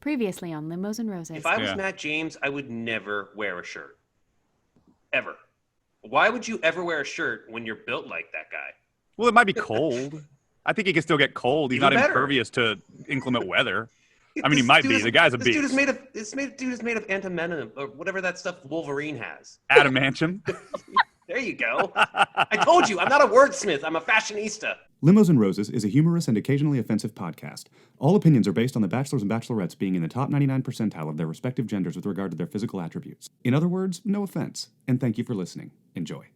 Previously on Limos and Roses. If I was Matt James, I would never wear a shirt. Ever. Why would you ever wear a shirt when you're built like that guy? Well, it might be cold. I think he can still get cold. He's Even not better. impervious to inclement weather. I mean, he might be. The guy's a beast. Dude is made of antivenom or whatever that stuff Wolverine has. Adamantium. There you go. I told you, I'm not a wordsmith. I'm a fashionista. Limos and Roses is a humorous and occasionally offensive podcast. All opinions are based on the bachelors and bachelorettes being in the top 99 percentile of their respective genders with regard to their physical attributes. In other words, no offense. And thank you for listening. Enjoy.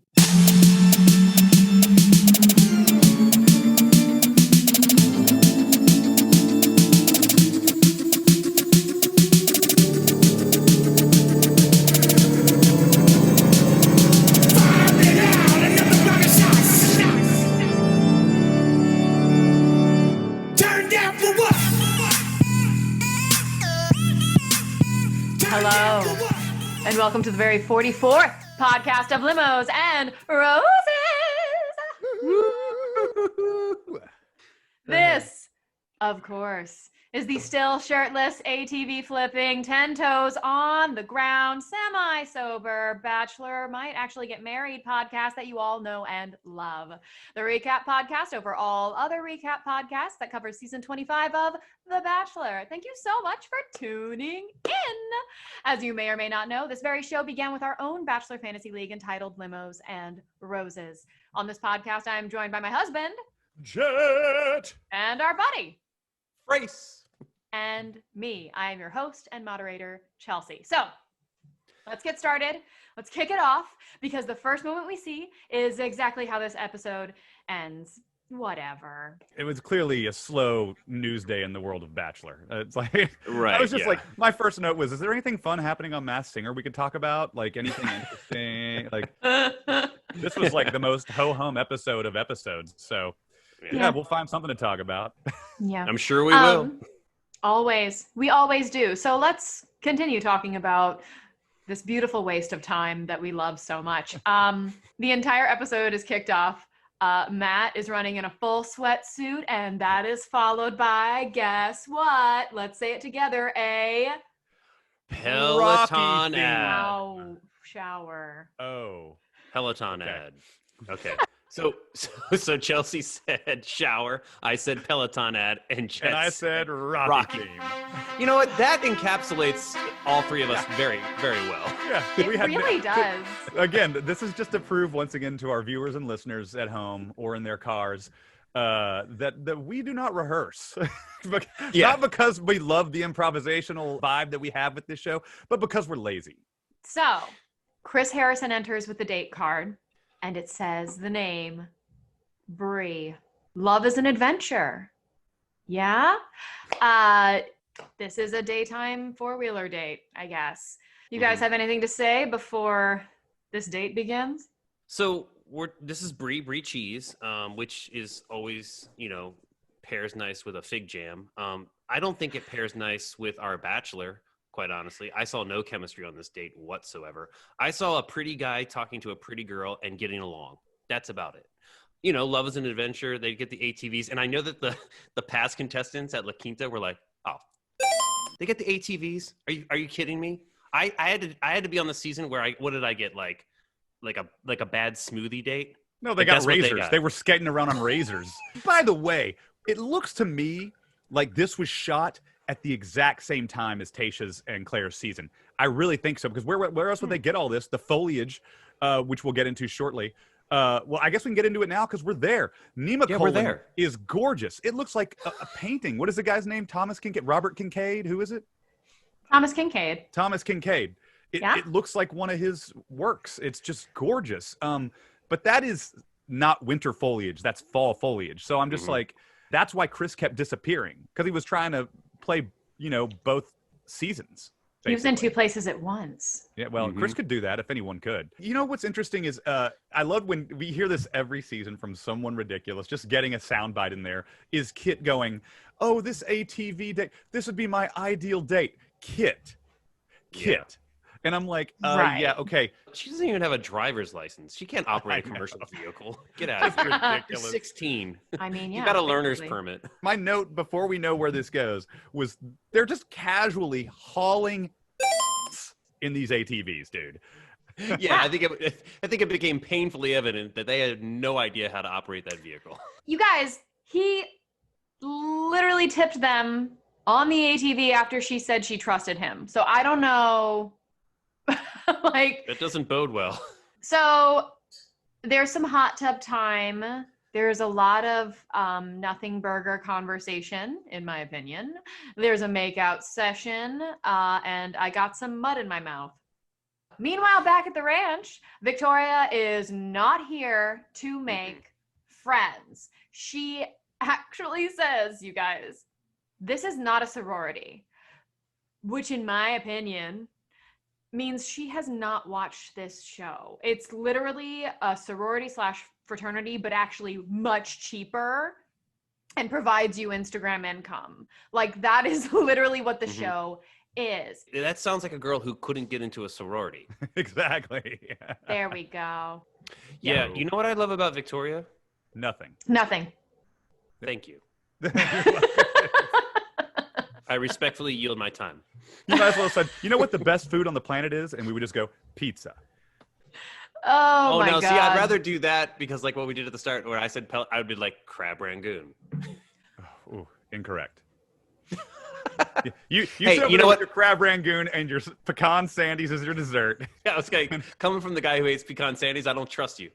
Hello, and welcome to the very 44th podcast of Limos and Roses. This, of course, is the still shirtless, ATV flipping, 10 toes on the ground, semi-sober bachelor might actually get married podcast that you all know and love. The recap podcast over all other recap podcasts that covers season 25 of The Bachelor. Thank you so much for tuning in. As you may or may not know, this very show began with our own Bachelor Fantasy League entitled Limos and Roses. On this podcast, I am joined by my husband, Jet, and our buddy, Frace. and me. I am your host and moderator, Chelsea. So let's get started. Let's kick it off, because the first moment we see is exactly how this episode ends. Whatever. It was clearly a slow news day in the world of Bachelor. It's like, Right, I was just yeah. like, my first note was, is there anything fun happening on Masked Singer we could talk about? Like anything interesting? Like, this was like the most ho-hum episode of episodes. So yeah, we'll find something to talk about. Yeah. I'm sure we will. Always. We always do. So let's continue talking about this beautiful waste of time that we love so much. The entire episode is kicked off. Matt is running in a full sweatsuit, and that is followed by, guess what? Let's say it together. A Peloton ad. shower. Oh. Peloton Okay. ad. Okay. So Chelsea said shower. I said Peloton ad, and Jet And I said Rocky. Rocky. theme. You know what? That encapsulates all three of us very, very well. Yeah, It we had really does. Again, this is just to prove once again to our viewers and listeners at home or in their cars that we do not rehearse. Not because we love the improvisational vibe that we have with this show, but because we're lazy. So, Chris Harrison enters with the date card, and it says the name, Bree. Love is an adventure. Yeah? This is a daytime four-wheeler date, I guess. You guys have anything to say before this date begins? So this is Brie cheese, which is always, pairs nice with a fig jam. I don't think it pairs nice with our bachelor, quite honestly. I saw no chemistry on this date whatsoever. I saw a pretty guy talking to a pretty girl and getting along. That's about it. Love is an adventure. They get the ATVs. And I know that the past contestants at La Quinta were like, oh, they get the ATVs? Are you kidding me? I had to be on the season where what did I get? Like a bad smoothie date? No, they got razors. They were skating around on razors. By the way, it looks to me like this was shot at the exact same time as Tayshia's and Claire's season. I really think so, because where else would they get all this? The foliage, which we'll get into shortly. Well, I guess we can get into it now because we're there. Nemacolin is gorgeous. It looks like a painting. What is the guy's name? Thomas Kincaid? Robert Kincaid? Who is it? Thomas Kincaid. Thomas Kincaid. It looks like one of his works. It's just gorgeous. But that is not winter foliage. That's fall foliage. So I'm just like, that's why Chris kept disappearing, because he was trying to play, both seasons. Basically. He was in two places at once. Yeah, well, Chris could do that if anyone could. What's interesting is I love when we hear this every season from someone ridiculous, just getting a soundbite in there, is Kit going, oh, this ATV date, this would be my ideal date. Kit. And I'm like, Right. yeah, okay. She doesn't even have a driver's license. She can't operate a commercial vehicle. Get out of It's here. ridiculous. You're 16. I mean, yeah. You got a learner's basically. permit. My note before we know where this goes was they're just casually hauling in these ATVs, dude. Yeah, I think it became painfully evident that they had no idea how to operate that vehicle. You guys, he literally tipped them on the ATV after she said she trusted him. So I don't know. Like, That doesn't bode well. so there's some hot tub time. There's a lot of nothing burger conversation, in my opinion. There's a makeout session, and I got some mud in my mouth. Meanwhile, back at the ranch, Victoria is not here to make friends. She actually says, you guys, this is not a sorority, which in my opinion means she has not watched this show. It's literally a sorority / fraternity, but actually much cheaper and provides you Instagram income. Like, that is literally what the show is. That sounds like a girl who couldn't get into a sorority. Exactly. There we go. Yeah, you know what I love about Victoria? Nothing. Nothing. Thank you. I respectfully yield my time. You might as well have said, you know what the best food on the planet is? And we would just go, pizza. Oh my no, God. see, I'd rather do that because like what we did at the start where I said I would be like crab rangoon. Ooh, incorrect. You Hey, said you know what? Your crab rangoon and your pecan sandies is your dessert. Yeah, I was coming from the guy who hates pecan sandies, I don't trust you.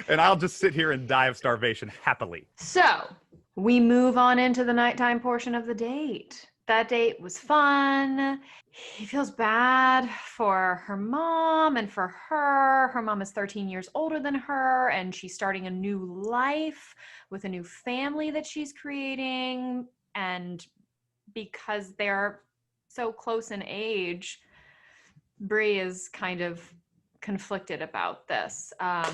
And I'll just sit here and die of starvation happily. So we move on into the nighttime portion of the date. That date was fun. He feels bad for her mom and for her. Her mom is 13 years older than her, and she's starting a new life with a new family that she's creating. And because they're so close in age, Bree is kind of conflicted about this. How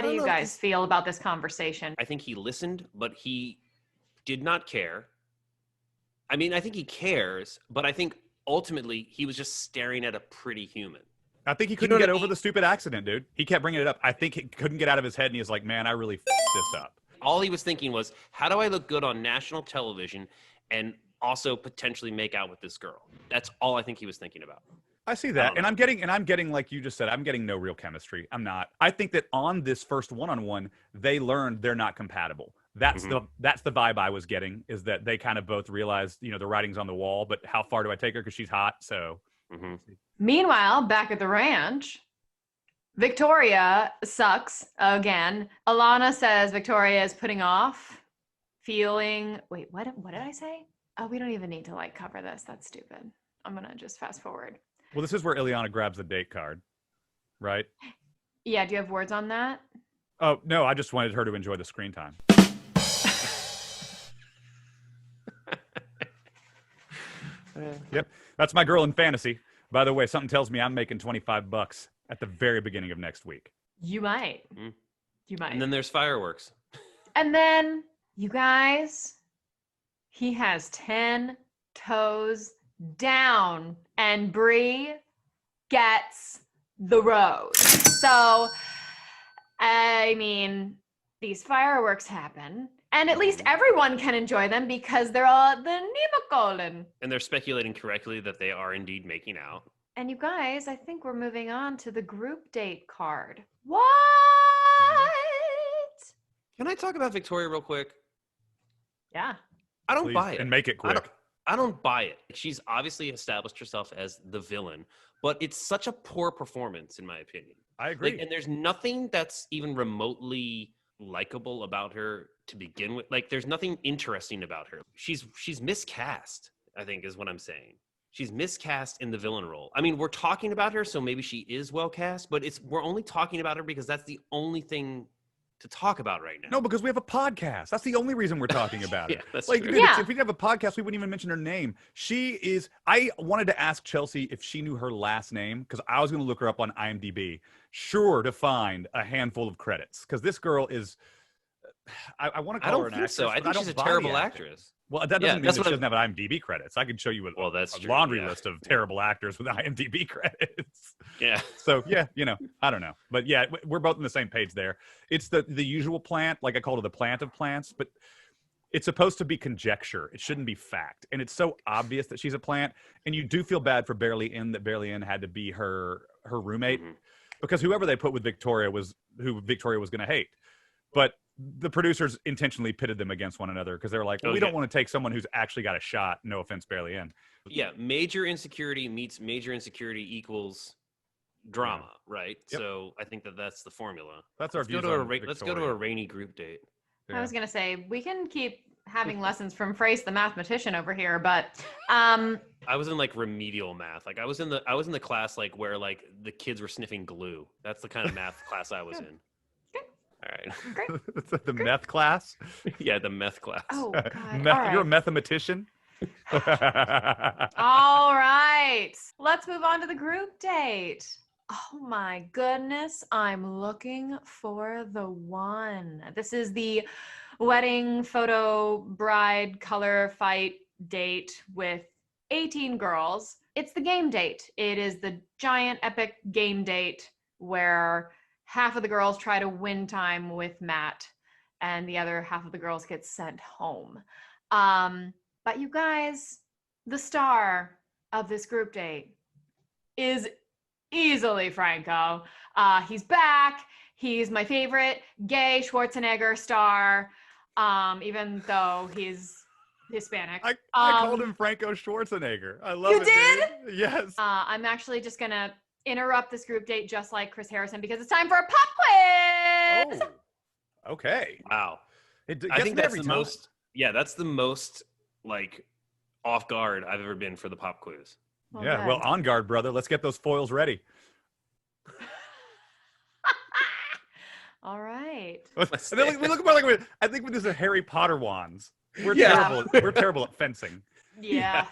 do you guys feel about this conversation? I think he listened, but he did not care. I mean, I think he cares, but I think ultimately he was just staring at a pretty human. I think he couldn't get over the stupid accident, dude. He kept bringing it up. I think he couldn't get out of his head, and he was like, man, I really f***ed this up. All he was thinking was, how do I look good on national television and also potentially make out with this girl? That's all I think he was thinking about. I see that. And I'm getting, like you just said, I'm getting no real chemistry. I'm not. I think that on this first one-on-one, they learned they're not compatible. That's the vibe I was getting, is that they kind of both realized, the writing's on the wall, but how far do I take her? Because she's hot. So. Meanwhile, back at the ranch, Victoria sucks again. Alana says Victoria is putting off feeling, wait, what did I say? Oh, we don't even need to cover this. That's stupid. I'm going to just fast forward. Well, this is where Ileana grabs the date card, right? Yeah. Do you have words on that? Oh, no, I just wanted her to enjoy the screen time. Yep. That's my girl in fantasy. By the way, something tells me I'm making $25 at the very beginning of next week. You might. You might. And then there's fireworks. And then, you guys, he has 10 toes down, and Bree gets the rose. So, I mean, these fireworks happen, and at least everyone can enjoy them because they're all at the nemacolin. And they're speculating correctly that they are indeed making out. And you guys, I think we're moving on to the group date card. What? Can I talk about Victoria real quick? Yeah. I don't Please, buy it. and make it quick. I don't buy it. She's obviously established herself as the villain, but it's such a poor performance, in my opinion. I agree. And there's nothing that's even remotely likable about her to begin with. There's nothing interesting about her. She's miscast, I think, is what I'm saying. She's miscast in the villain role. I mean, we're talking about her, so maybe she is well cast, but we're only talking about her because that's the only thing to talk about right now. No, because we have a podcast. That's the only reason we're talking about it. Yeah, that's true. true. Dude, Yeah. if we didn't have a podcast, we wouldn't even mention her name. I wanted to ask Chelsea if she knew her last name, because I was going to look her up on IMDb, sure to find a handful of credits, because this girl is, I want to I call her don't an think actress. so. I but think don't she's a buy the terrible acting. actress. Well, that doesn't Yeah, mean that's that what she doesn't have IMDb credits. I could show you Well, that's a true, laundry yeah. list of terrible actors with IMDb credits. Yeah. So yeah, I don't know, but yeah, we're both on the same page there. It's the usual plant, like I called it the plant of plants, but it's supposed to be conjecture. It shouldn't be fact, and it's so obvious that she's a plant, and you do feel bad for Barely In that Barely In had to be her roommate, because whoever they put with Victoria was who Victoria was going to hate, but the producers intentionally pitted them against one another because they were like, well, we don't want to take someone who's actually got a shot. No offense, Barely In. Yeah, major insecurity meets major insecurity equals drama, right? Yep. So I think that's the formula. That's our Let's go views to on let's go to Victoria. a rainy group date. I was gonna say we can keep having lessons from Frace, the mathematician over here, but I was in like remedial math. Like I was in the class like where like the kids were sniffing glue. That's the kind of math class I was in. All right. great. It's the meth class. Yeah, the meth class. Oh God! All You're a right. mathematician. All right. Let's move on to the group date. Oh my goodness, I'm looking for the one. This is the wedding photo bride color fight date with 18 girls. It's the game date. It is the giant epic game date where half of the girls try to win time with Matt and the other half of the girls get sent home. But you guys, the star of this group date is easily Franco. He's back. He's my favorite gay Schwarzenegger star, even though he's Hispanic. I called him Franco Schwarzenegger. I love You it. did? Dude. Yes. I'm actually just going to interrupt this group date just like Chris Harrison because it's time for a pop quiz. Oh. Okay. Wow. I think that's the most. Yeah, that's the most like off guard I've ever been for the pop quiz. Yeah. Well, on guard, brother. Let's get those foils ready. All right. And then we look more like I think this is Harry Potter wands. We're Yeah. terrible. We're terrible at fencing. Yeah.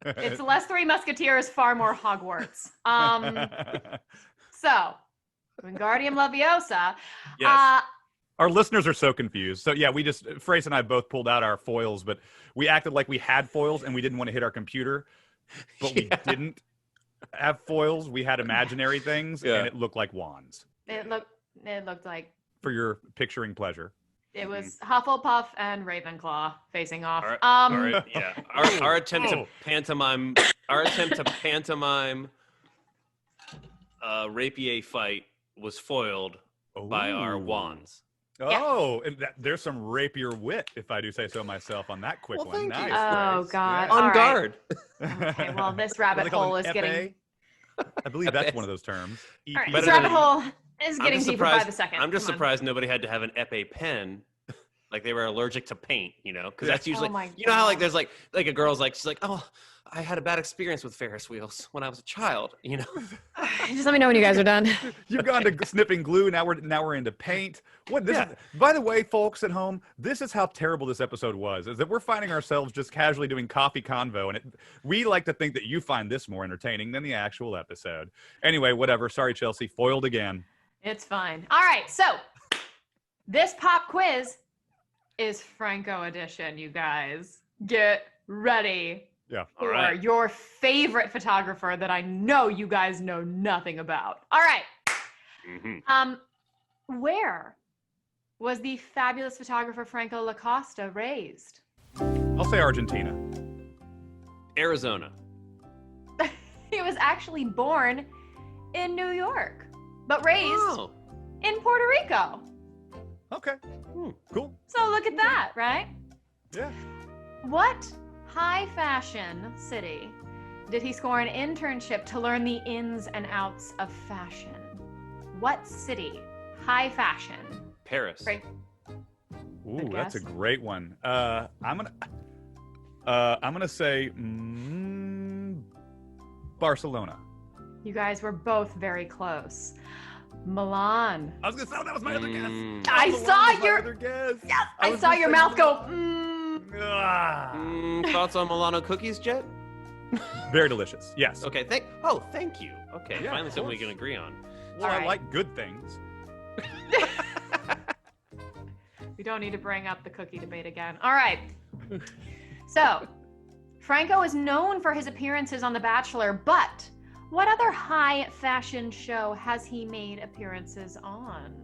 It's less Three Musketeers, far more Hogwarts. So, Wingardium Leviosa. Yes. Our listeners are so confused. So yeah, Frace and I both pulled out our foils, but we acted like we had foils and we didn't want to hit our computer, but we didn't have foils. We had imaginary things, and it looked like wands. It looked like For your picturing pleasure. it was Hufflepuff and Ravenclaw facing off. All right, yeah. Our attempt to pantomime rapier fight was foiled by our wands. Oh, and there's some rapier wit, if I do say so myself, on that quick Well, one. thank Nice. you. Oh, Frace. God. Yeah. All On right. guard. Okay, well, this What do rabbit they call hole it? is getting. I believe that's one of those terms. All right, EP. this Better rabbit than- hole is getting deeper by the second. I'm just Come on. surprised nobody had to have an epee pen. Like they were allergic to paint, because that's usually, Oh my how like God. there's like a girl's like, she's like, oh, I had a bad experience with Ferris wheels when I was a child, Just let me know when you guys are done. You've gone to sniffing glue. Now we're into paint. What this? Yeah. Is, by the way, folks at home, this is how terrible this episode was. Is that we're finding ourselves just casually doing coffee convo, and we like to think that you find this more entertaining than the actual episode. Anyway, whatever. Sorry, Chelsea, foiled again. It's fine. All right, so this pop quiz is Franco edition, you guys. Get ready Yeah. for All right. your favorite photographer that I know you guys know nothing about. All right. Mm-hmm. Where was the fabulous photographer Franco Lacosta raised? I'll say Argentina. Arizona. He was actually born in New York, but raised in Puerto Rico. Okay. Cool. So look at that, right? Yeah. What high fashion city did he score an internship to learn the ins and outs of fashion? What city? High fashion. Paris. Right. Ooh, Good that's a guess. great one. I'm gonna say Barcelona. You guys were both very close. Milan. I was gonna say that was my other guess. I Milan saw was my your- other guess. Yes, I I was saw gonna your say mouth go. Ah. Thoughts on Milano cookies, Jet? Very delicious. Yes. Okay, thank you. Okay, Yeah, finally of something we course. can agree on. Well, All I right. like good things. We We don't need to bring up the cookie debate again. All right. So, Franco is known for his appearances on The Bachelor, but what other high fashion show has he made appearances on?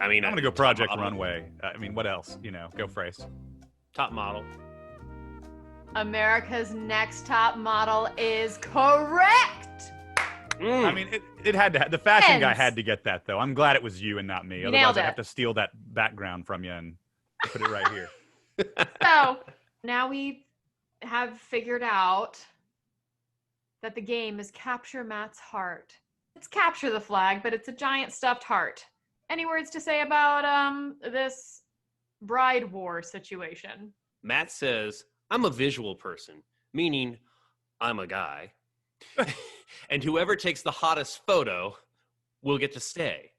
I mean, I'm going to go Project Runway. I mean, what else? Go Frace. Top model. America's Next Top Model is correct. I mean, it had to. The fashion guy had to get that, though. I'm glad it was you and not me. Otherwise, I'd have to steal that background from you and put it right here. So now we have figured out that the game is capture Matt's heart. It's capture the flag, but it's a giant stuffed heart. Any words to say about this bride war situation? Matt says, I'm a visual person, meaning I'm a guy. And whoever takes the hottest photo will get to stay.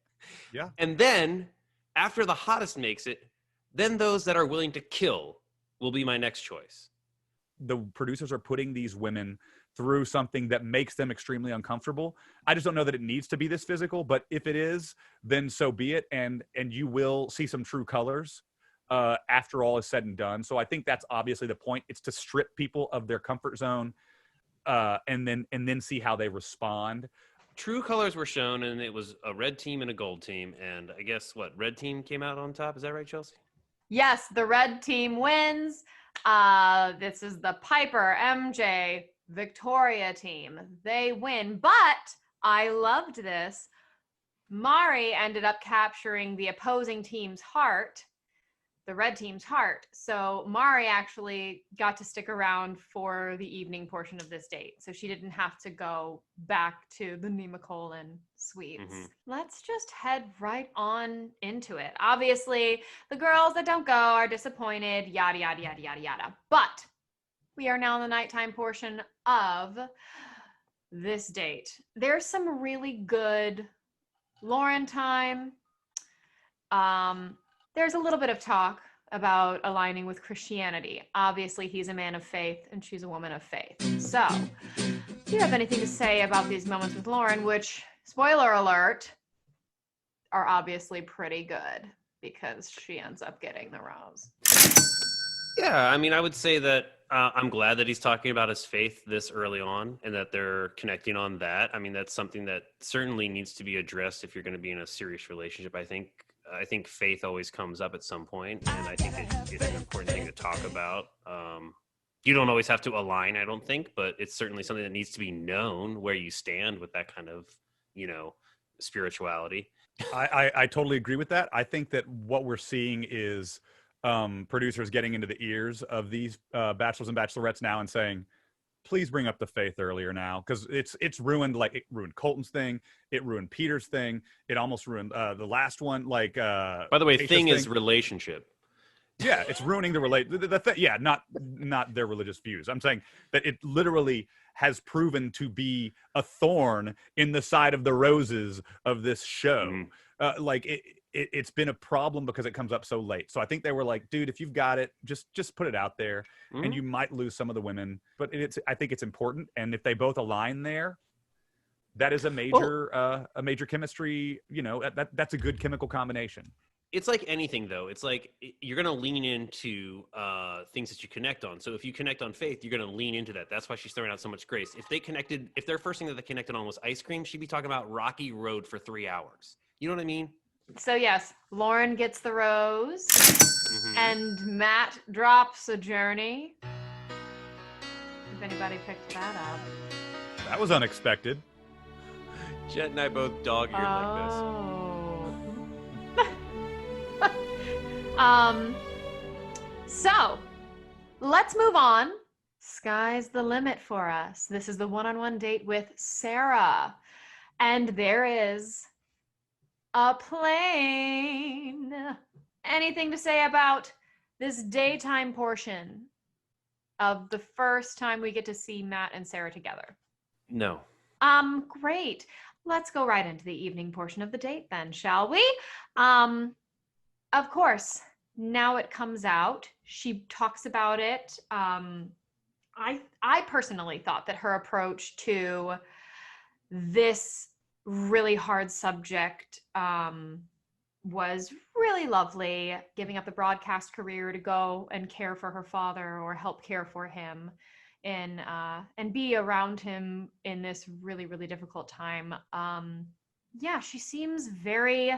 Yeah. And then, after the hottest makes it, then those that are willing to kill will be my next choice. The producers are putting these women through something that makes them extremely uncomfortable. I just don't know that it needs to be this physical, but if it is, then so be it. And you will see some true colors after all is said and done. So I think that's obviously the point. It's to strip people of their comfort zone and then see how they respond. True colors were shown, and it was a red team and a gold team. And I guess red team came out on top? Is that right, Chelsea? Yes, the red team wins. This is the Piper, MJ, Victoria team. They win, but I loved this. Mari ended up capturing the opposing team's heart, the red team's heart. So Mari actually got to stick around for the evening portion of this date. So she didn't have to go back to the nemacolin suites. Mm-hmm. Let's just head right on into it. Obviously, the girls that don't go are disappointed, yada, yada, yada, yada, yada. But we are now in the nighttime portion of this date. There's some really good Lauren time. There's a little bit of talk about aligning with Christianity. Obviously, he's a man of faith and she's a woman of faith. So, do you have anything to say about these moments with Lauren, which, spoiler alert, are obviously pretty good because she ends up getting the rose? Yeah, I mean, I would say that I'm glad that he's talking about his faith this early on and that they're connecting on that. I mean, that's something that certainly needs to be addressed if you're going to be in a serious relationship. I think faith always comes up at some point, and I think it's an important thing to talk about. You don't always have to align, I don't think, but it's certainly something that needs to be known where you stand with that kind of, spirituality. I totally agree with that. I think that what we're seeing is producers getting into the ears of these bachelors and bachelorettes now and saying, please bring up the faith earlier now, because it's ruined. Like, it ruined Colton's thing, it ruined Peter's thing, it almost ruined the last one. Like, by the way, thing is relationship. Yeah, it's ruining the yeah, not their religious views. I'm saying that it literally has proven to be a thorn in the side of the roses of this show. Mm-hmm. It's been a problem because it comes up so late. So I think they were like, dude, if you've got it, just put it out there, mm-hmm. and you might lose some of the women. But I think it's important. And if they both align there, that is a major chemistry, that's a good chemical combination. It's like anything, though. It's like you're going to lean into things that you connect on. So if you connect on faith, you're going to lean into that. That's why she's throwing out so much grace. If their first thing that they connected on was ice cream, she'd be talking about Rocky Road for 3 hours. You know what I mean? So yes, Lauren gets the rose, mm-hmm. and Matt drops a journey. If anybody picked that up. That was unexpected. Jet and I both dog-eared like this. So let's move on. Sky's the limit for us. This is the one-on-one date with Sarah. And there is a plane. Anything to say about this daytime portion of the first time we get to see Matt and Sarah together? No. Great. Let's go right into the evening portion of the date then, shall we? Of course, now it comes out. She talks about it. I personally thought that her approach to this really hard subject was really lovely, giving up the broadcast career to go and care for her father or help care for him and be around him in this really, really difficult time. Yeah, she seems very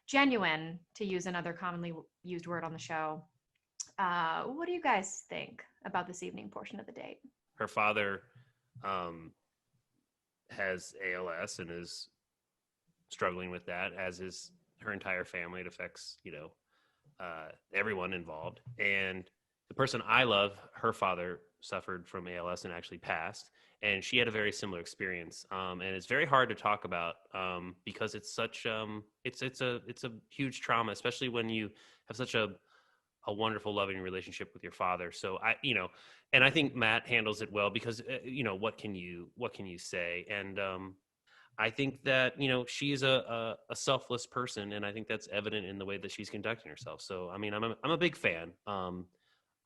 genuine, to use another commonly used word on the show. What do you guys think about this evening portion of the date? Her father has ALS and is struggling with that, as is her entire family. It affects, everyone involved. And the person I love, her father suffered from ALS and actually passed. And she had a very similar experience. And it's very hard to talk about because it's such, it's a huge trauma, especially when you have such a wonderful, loving relationship with your father. So and I think Matt handles it well because, what can you say? And I think that, she is a selfless person, and I think that's evident in the way that she's conducting herself. So, I mean, I'm a big fan. I'm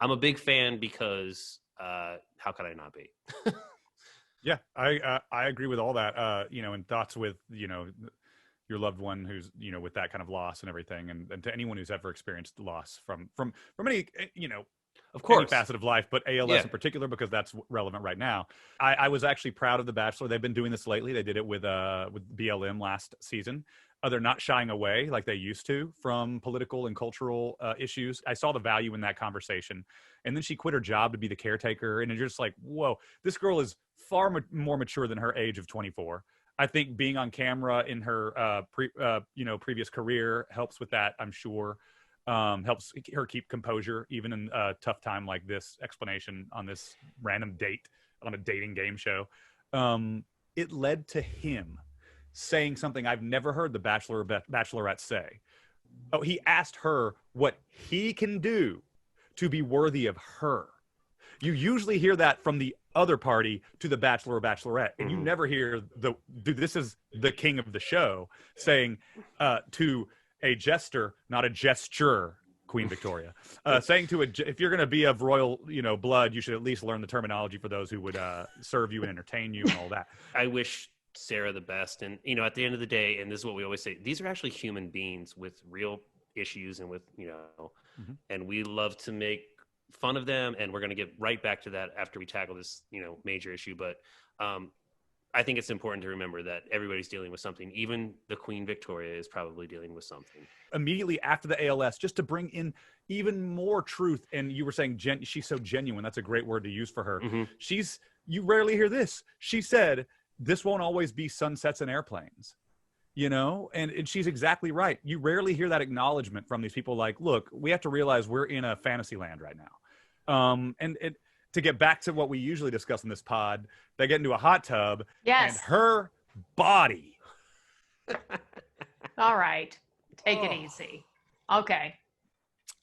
a big fan because how could I not be? Yeah, I agree with all that. And thoughts with, your loved one who's, with that kind of loss and everything. And to anyone who's ever experienced loss from any, of course, any facet of life, but ALS in particular, because that's relevant right now. I was actually proud of The Bachelor. They've been doing this lately. They did it with BLM last season. They're not shying away like they used to from political and cultural issues. I saw the value in that conversation. And then she quit her job to be the caretaker. And you're just like, whoa, this girl is far more mature than her age of 24. I think being on camera in her previous career helps with that, I'm sure. Helps her keep composure even in a tough time like this. Explanation on this random date on a dating game show. It led to him saying something I've never heard the Bachelor or Bachelorette say. Oh, he asked her what he can do to be worthy of her. You usually hear that from the other party to the Bachelor or Bachelorette, and you never hear this is the king of the show saying to a jester, not a gesture, Queen Victoria, saying to if you're going to be of royal, blood, you should at least learn the terminology for those who would serve you and entertain you and all that. I wish Sarah the best. And, at the end of the day, and this is what we always say, these are actually human beings with real issues and with, and we love to make fun of them. And we're going to get right back to that after we tackle this, major issue. But I think it's important to remember that everybody's dealing with something. Even the Queen Victoria is probably dealing with something. Immediately after the ALS, just to bring in even more truth. And you were saying she's so genuine. That's a great word to use for her. You rarely hear this. She said, this won't always be sunsets and airplanes, and she's exactly right. You rarely hear that acknowledgement from these people. Like, look, we have to realize we're in a fantasy land right now. To get back to what we usually discuss in this pod, they get into a hot tub. Yes. And her body. All right. Take it easy. Okay.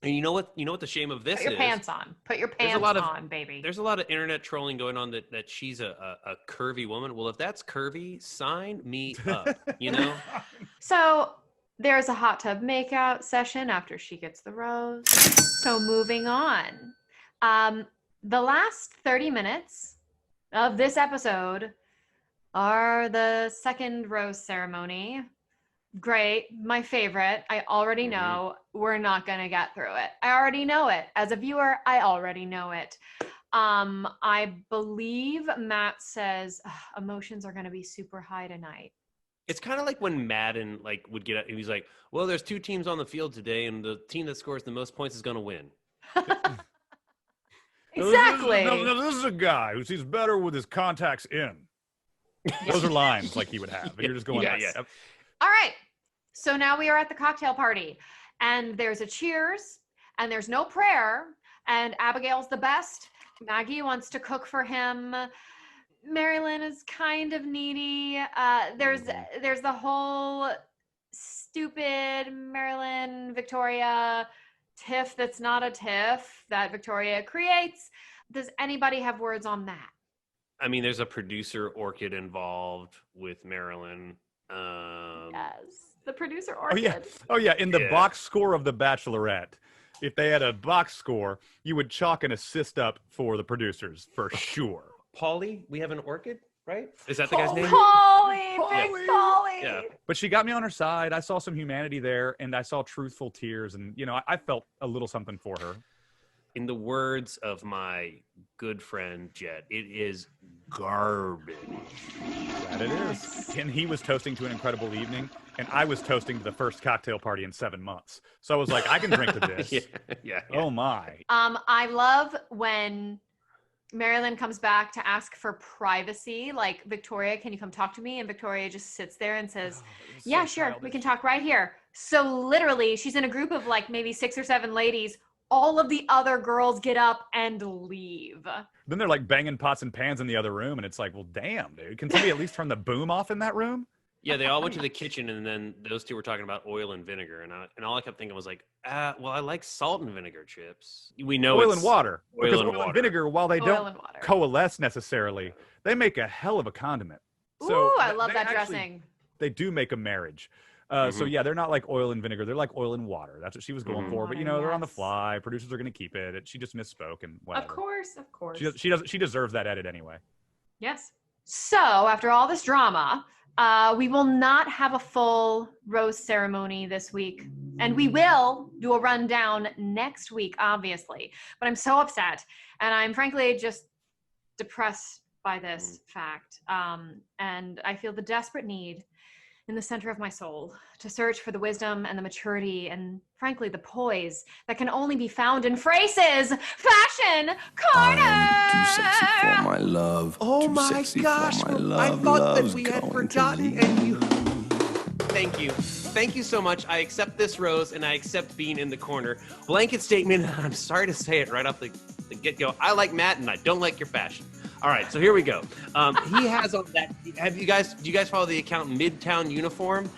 And you know what the shame of this is? Put your pants on. Put your pants on, baby. There's a lot of internet trolling going on that she's a curvy woman. Well, if that's curvy, sign me up, So there's a hot tub makeout session after she gets the rose. So moving on. The last 30 minutes of this episode are the second rose ceremony. Great. My favorite. I already know we're not going to get through it. I already know it. As a viewer, I already know it. I believe Matt says emotions are going to be super high tonight. It's kind of like when Madden would get out. He's like, well, there's two teams on the field today, and the team that scores the most points is going to win. Exactly. This is a guy who sees better with his contacts in. Those are lines like he would have. And you're just going, yeah. All right. So now we are at the cocktail party, and there's a cheers, and there's no prayer, and Abigail's the best. Maggie wants to cook for him. Marilyn is kind of needy. There's the whole stupid Marilyn Victoria tiff that's not a tiff that Victoria creates. Does anybody have words on that? I mean, there's a producer orchid involved with Marilyn. Yes, the producer orchid. Oh yeah. In the box score of The Bachelorette, if they had a box score, you would chalk an assist up for the producers for sure. Paulie. We have an orchid, right? Is that the guy's name? Paulie, big Paulie. Paulie. Yeah. But she got me on her side. I saw some humanity there, and I saw truthful tears, and I felt a little something for her. In the words of my good friend Jet, it is garbage. That it is. And he was toasting to an incredible evening, and I was toasting to the first cocktail party in 7 months. So I was like, I can drink to this. yeah. Oh my. I love when Marilyn comes back to ask for privacy. Like, Victoria, can you come talk to me? And Victoria just sits there and says, yeah, sure. We can talk right here. So literally, she's in a group of like maybe 6 or 7 ladies. All of the other girls get up and leave. Then they're like banging pots and pans in the other room, and it's like, well, damn, dude. Can somebody at least turn the boom off in that room? Yeah, they all went to the kitchen, and then those two were talking about oil and vinegar, and all I kept thinking was like, well, I like salt and vinegar chips. We know Oil it's and water. Oil Because and oil water. and vinegar, while they Oil don't and water. coalesce necessarily, they make a hell of a condiment. Ooh, I love they that actually- dressing. They do make a marriage. So yeah, they're not like oil and vinegar. They're like oil and water. That's what she was going for. But Water, they're on the yes. fly. Producers are going to keep it. She just misspoke and whatever. Of course. She deserves that edit anyway. Yes. So after all this drama, we will not have a full rose ceremony this week. And we will do a rundown next week, obviously. But I'm so upset. And I'm frankly just depressed by this fact. And I feel the desperate need in the center of my soul to search for the wisdom and the maturity and frankly the poise that can only be found in Frace's Fashion Corner. I'm too sexy for my love. Oh too my sexy gosh! For my love. I thought that Love's we had going to forgotten, leave. and you. Thank you so much. I accept this rose, and I accept being in the corner. Blanket statement. I'm sorry to say it right off the get-go. I like Matt, and I don't like your fashion. All right, so here we go. He has on that. Do you guys follow the account Midtown Uniform?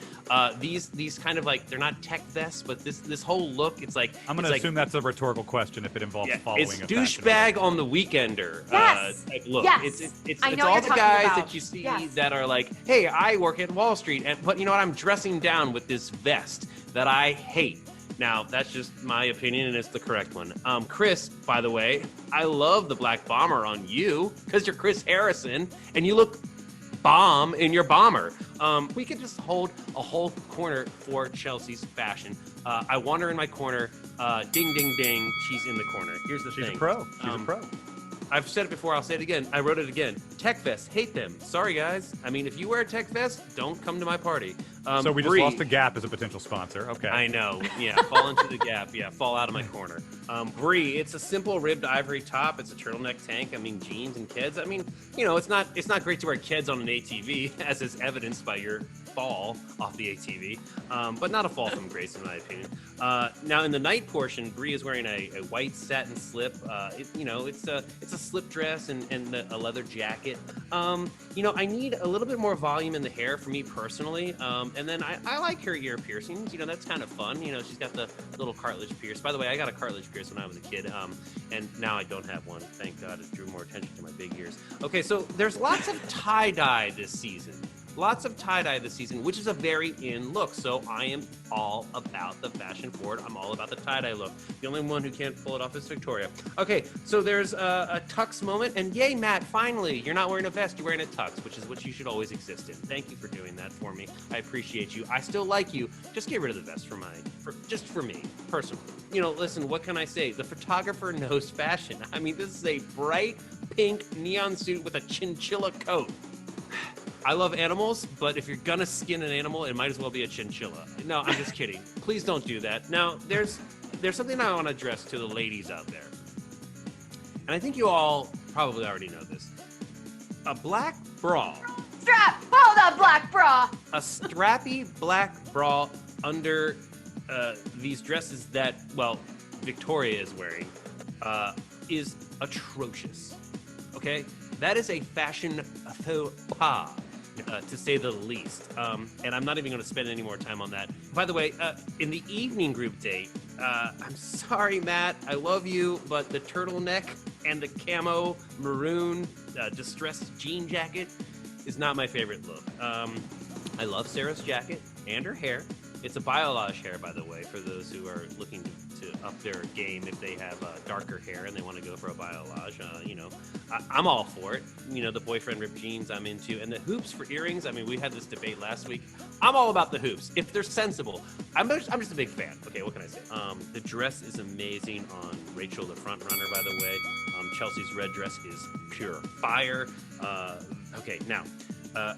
These kind of like, they're not tech vests, but this whole look, it's like I'm going to assume that's a rhetorical question if it involves following it's a douchebag on the weekender Yes. type look. Yes. It's I know all what the you're guys talking about. that you see Yes. that are like, hey, I work at Wall Street, but you know what? I'm dressing down with this vest that I hate. Now, that's just my opinion, and it's the correct one. Chris, by the way, I love the black bomber on you because you're Chris Harrison, and you look bomb in your bomber. We could just hold a whole corner for Chelsea's fashion. I want her in my corner. Ding, ding, ding. She's in the corner. Here's the thing. She's a pro. She's a pro. I've said it before. I'll say it again. I wrote it again. Tech vests. Hate them. Sorry, guys. I mean, if you wear a tech vest, don't come to my party. So we just Bree, lost the Gap as a potential sponsor. Okay. I know. Yeah, fall into the Gap. Yeah, fall out of my corner. Bree, it's a simple ribbed ivory top. It's a turtleneck tank. I mean, jeans and kids. I mean, it's not great to wear kids on an ATV, as is evidenced by your fall off the ATV. But not a fall from grace, in my opinion. Now, in the night portion, Bree is wearing a white satin slip. It's a slip dress and a leather jacket. I need a little bit more volume in the hair for me personally. And then I like her ear piercings. That's kind of fun. She's got the little cartilage pierce. By the way, I got a cartilage pierce when I was a kid. And now I don't have one. Thank God, it drew more attention to my big ears. Okay, so there's lots of tie-dye this season. Lots of tie-dye this season, which is a very in look. So I am all about the fashion forward. I'm all about the tie-dye look. The only one who can't pull it off is Victoria. Okay, so there's a tux moment. And yay, Matt, finally, you're not wearing a vest, you're wearing a tux, which is what you should always exist in. Thank you for doing that for me. I appreciate you. I still like you. Just get rid of the vest just for me, personally. Listen, what can I say? The photographer knows fashion. I mean, this is a bright pink neon suit with a chinchilla coat. I love animals, but if you're gonna skin an animal, it might as well be a chinchilla. No, I'm just kidding. Please don't do that. Now, there's something I want to address to the ladies out there. And I think you all probably already know this. A black bra. Strap! Hold the black bra! A strappy black bra under these dresses that, Victoria is wearing, is atrocious. Okay? That is a fashion faux pas. To say the least. And I'm not even going to spend any more time on that. By the way, in the evening group date, I'm sorry, Matt, I love you, but the turtleneck and the camo maroon distressed jean jacket is not my favorite look. I love Sarah's jacket and her hair. It's a biolage hair, by the way, for those who are looking to up their game if they have darker hair and they want to go for a biolage. I'm all for it. The boyfriend ripped jeans I'm into. And the hoops for earrings, I mean, we had this debate last week. I'm all about the hoops. If they're sensible. I'm just a big fan. Okay, what can I say? The dress is amazing on Rachel, the front runner, by the way. Chelsea's red dress is pure fire. Okay, now, I'm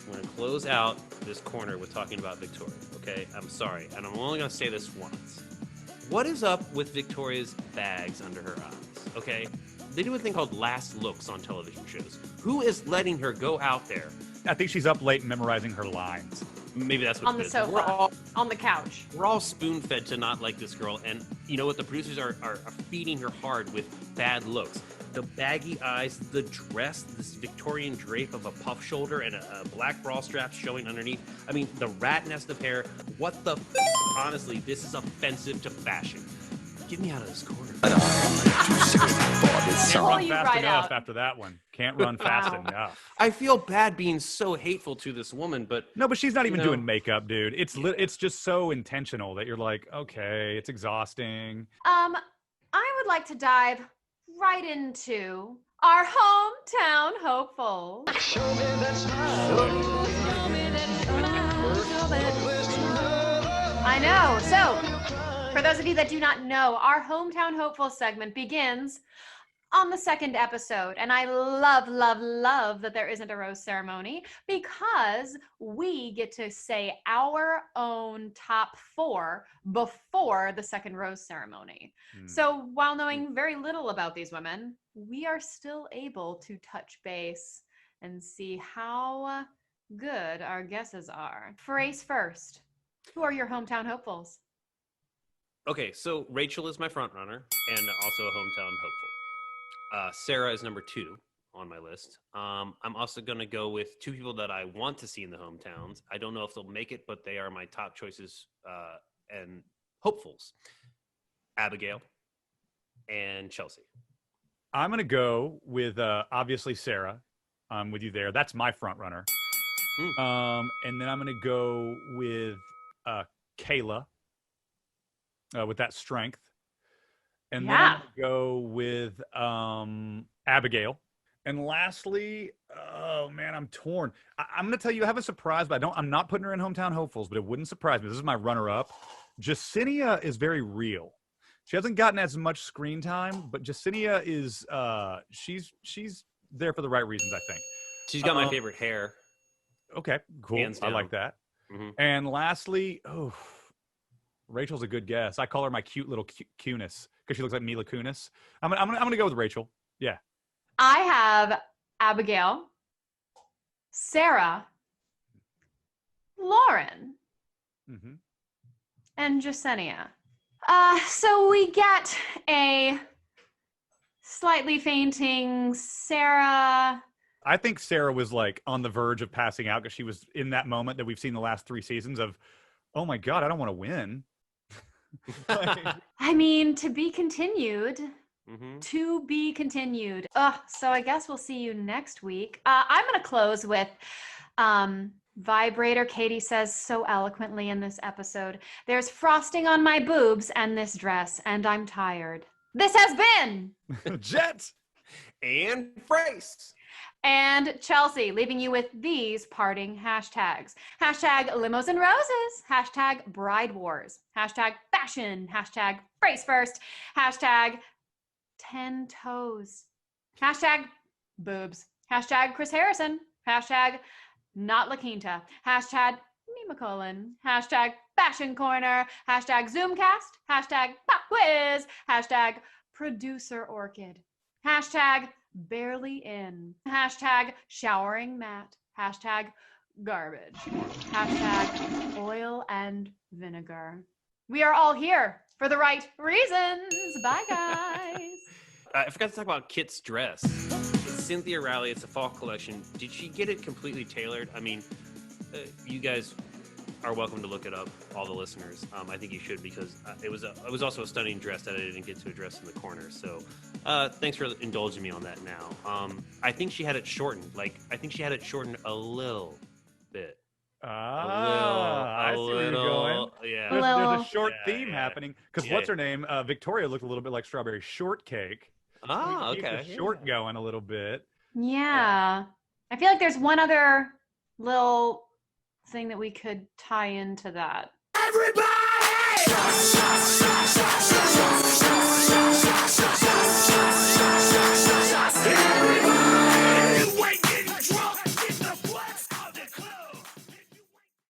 going to close out this corner with talking about Victoria, okay? I'm sorry, and I'm only going to say this once. What is up with Victoria's bags under her eyes, okay? They do a thing called last looks on television shows. Who is letting her go out there? I think she's up late memorizing her lines. Maybe that's what on the sofa, on the couch. We're all spoon-fed to not like this girl, and you know what? The producers are feeding her hard with bad looks. The baggy eyes, the dress, this Victorian drape of a puff shoulder and a black bra strap showing underneath. I mean, the rat nest of hair. What the honestly, this is offensive to fashion. Get me out of this corner. Can't run fast right enough out. after that one. Can't run fast enough. I feel bad being so hateful to this woman, but No, but she's not even doing makeup, dude. It's just so intentional that you're like, okay, it's exhausting. I would like to dive right into our hometown hopeful. I know. So, for those of you that do not know, our hometown hopeful segment begins on the second episode. And I love, love, love that there isn't a rose ceremony because we get to say our own top 4 before the second rose ceremony. So while knowing very little about these women, we are still able to touch base and see how good our guesses are. Frace first. Who are your hometown hopefuls? okay, so Rachel is my front runner and also a hometown hopeful. Sarah is number 2 on my list. I'm also going to go with 2 people that I want to see in the hometowns. I don't know if they'll make it, but they are my top choices and hopefuls. Abigail and Chelsea. I'm going to go with, obviously, Sarah. I'm with you there. That's my front runner. And then I'm going to go with Kayla with that strength. And then I'm going to go with Abigail. And lastly, oh man, I'm torn. I'm going to tell you, I have a surprise, but I'm not putting her in hometown hopefuls, but it wouldn't surprise me. This is my runner-up. Jacinia is very real. She hasn't gotten as much screen time, but Jacinia is she's there for the right reasons, I think. She's got my favorite hair. Okay, cool. Hands I down. like that. Mm-hmm. And lastly, Rachel's a good guess. I call her my cute little Kunis because she looks like Mila Kunis. I'm gonna go with Rachel. Yeah. I have Abigail, Sarah, Lauren, and Jasenia. So we get a slightly fainting Sarah. I think Sarah was like on the verge of passing out because she was in that moment that we've seen the last 3 seasons of, oh my God, I don't want to win. I mean, to be continued. Mm-hmm. To be continued. So I guess we'll see you next week. I'm going to close with vibrator. Katie says so eloquently in this episode, there's frosting on my boobs and this dress, and I'm tired. This has been Jet and Frace. and Chelsea, leaving you with these parting hashtags. Hashtag Limos and Roses. Hashtag Bride Wars. Hashtag Fashion. Hashtag Frace First. Hashtag 10 toes. Hashtag boobs. Hashtag Chris Harrison. Hashtag not La Quinta. Hashtag nemacolin. Hashtag fashion corner. Hashtag zoomcast. Hashtag pop quiz. Hashtag producer orchid. Hashtag barely in. Hashtag showering Matt. Hashtag garbage. Hashtag oil and vinegar. We are all here for the right reasons. Bye, guys. I forgot to talk about Kit's dress. It's Cynthia Rowley. It's a fall collection. Did she get it completely tailored? I mean, you guys are welcome to look it up, all the listeners. I think you should because it was also a stunning dress that I didn't get to address in the corner. So thanks for indulging me on that now. I think she had it shortened. I think she had it shortened a little bit. I see where you're going. Yeah. There's a short theme yeah. happening because what's her name? Victoria looked a little bit like strawberry shortcake. Oh, Keep okay. the short going a little bit. Yeah. I feel like there's one other little thing that we could tie into that. Everybody!